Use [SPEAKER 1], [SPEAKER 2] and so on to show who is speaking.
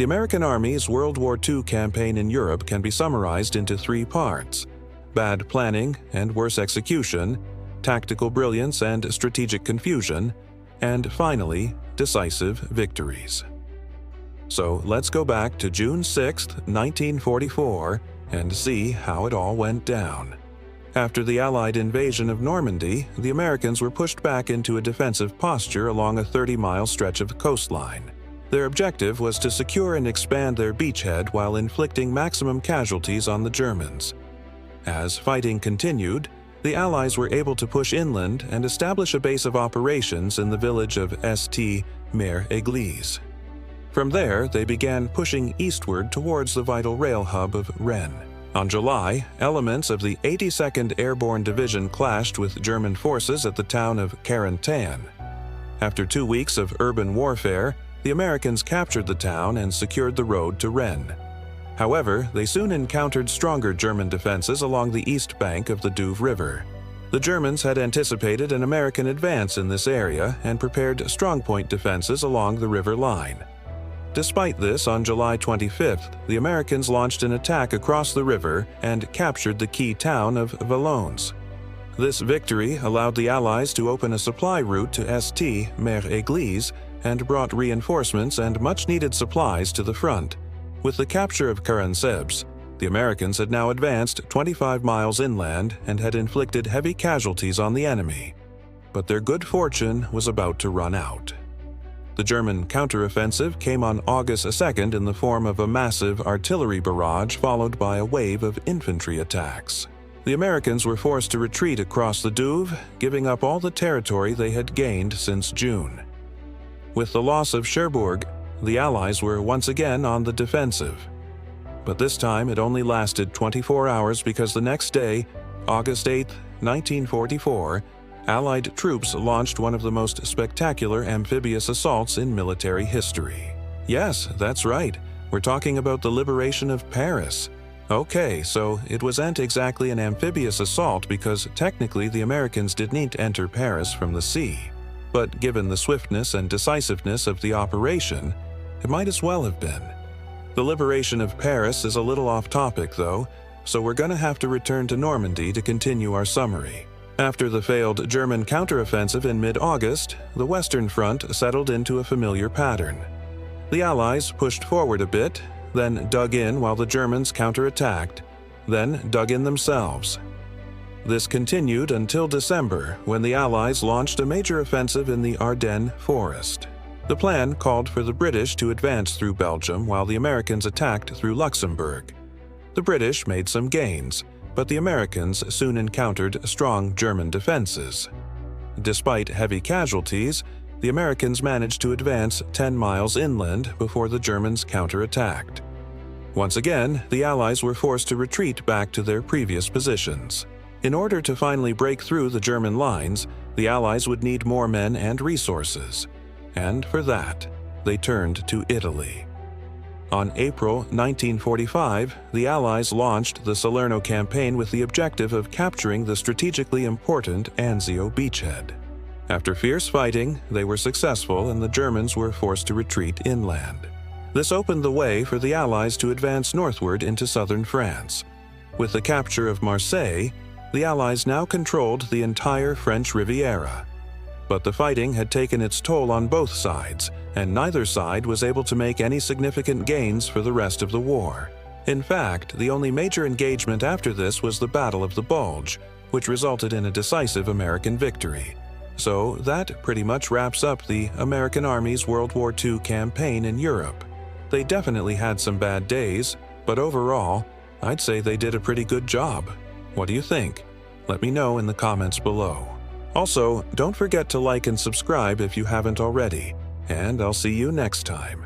[SPEAKER 1] The American Army's World War II campaign in Europe can be summarized into three parts: bad planning and worse execution, tactical brilliance and strategic confusion, and finally, decisive victories. So let's go back to June 6, 1944, and see how it all went down. After the Allied invasion of Normandy, the Americans were pushed back into a defensive posture along a 30-mile stretch of coastline. Their objective was to secure and expand their beachhead while inflicting maximum casualties on the Germans. As fighting continued, the Allies were able to push inland and establish a base of operations in the village of St-Mer-Église. From there, they began pushing eastward towards the vital rail hub of Rhine. On July, elements of the 82nd Airborne Division clashed with German forces at the town of Carentan. After 2 weeks of urban warfare, the Americans captured the town and secured the road to Rhine. However, they soon encountered stronger German defenses along the east bank of the Douve River. The Germans had anticipated an American advance in this area and prepared strongpoint defenses along the river line. Despite this, on July 25th, the Americans launched an attack across the river and captured the key town of Valognes. This victory allowed the Allies to open a supply route to St-Mer-Église and brought reinforcements and much-needed supplies to the front. With the capture of Carentan, the Americans had now advanced 25 miles inland and had inflicted heavy casualties on the enemy. But their good fortune was about to run out. The German counteroffensive came on August 2nd in the form of a massive artillery barrage followed by a wave of infantry attacks. The Americans were forced to retreat across the Douve, giving up all the territory they had gained since June. With the loss of Cherbourg, the Allies were once again on the defensive. But this time it only lasted 24 hours because the next day, August 8, 1944, Allied troops launched one of the most spectacular amphibious assaults in military history. Yes, that's right. We're talking about the liberation of Paris. Okay, so it wasn't exactly an amphibious assault because technically the Americans didn't enter Paris from the sea. But given the swiftness and decisiveness of the operation, it might as well have been. The liberation of Paris is a little off topic though, so we're gonna have to return to Normandy to continue our summary. After the failed German counteroffensive in mid-August, the Western Front settled into a familiar pattern. The Allies pushed forward a bit, then dug in while the Germans counterattacked, then dug in themselves. This continued until December, when the Allies launched a major offensive in the Ardennes forest. The plan called for the British to advance through Belgium while the Americans attacked through Luxembourg. The British made some gains, but the Americans soon encountered strong German defenses. Despite heavy casualties, the Americans managed to advance 10 miles inland before the Germans counterattacked. Once again, the Allies were forced to retreat back to their previous positions. In order to finally break through the German lines, the Allies would need more men and resources. And for that, they turned to Italy. On April 1945, the Allies launched the Salerno campaign with the objective of capturing the strategically important Anzio beachhead. After fierce fighting, they were successful and the Germans were forced to retreat inland. This opened the way for the Allies to advance northward into southern France. With the capture of Marseille, the Allies now controlled the entire French Riviera. But the fighting had taken its toll on both sides, and neither side was able to make any significant gains for the rest of the war. In fact, the only major engagement after this was the Battle of the Bulge, which resulted in a decisive American victory. So that pretty much wraps up the American Army's World War II campaign in Europe. They definitely had some bad days, but overall, I'd say they did a pretty good job. What do you think? Let me know in the comments below. Also, don't forget to like and subscribe if you haven't already, and I'll see you next time.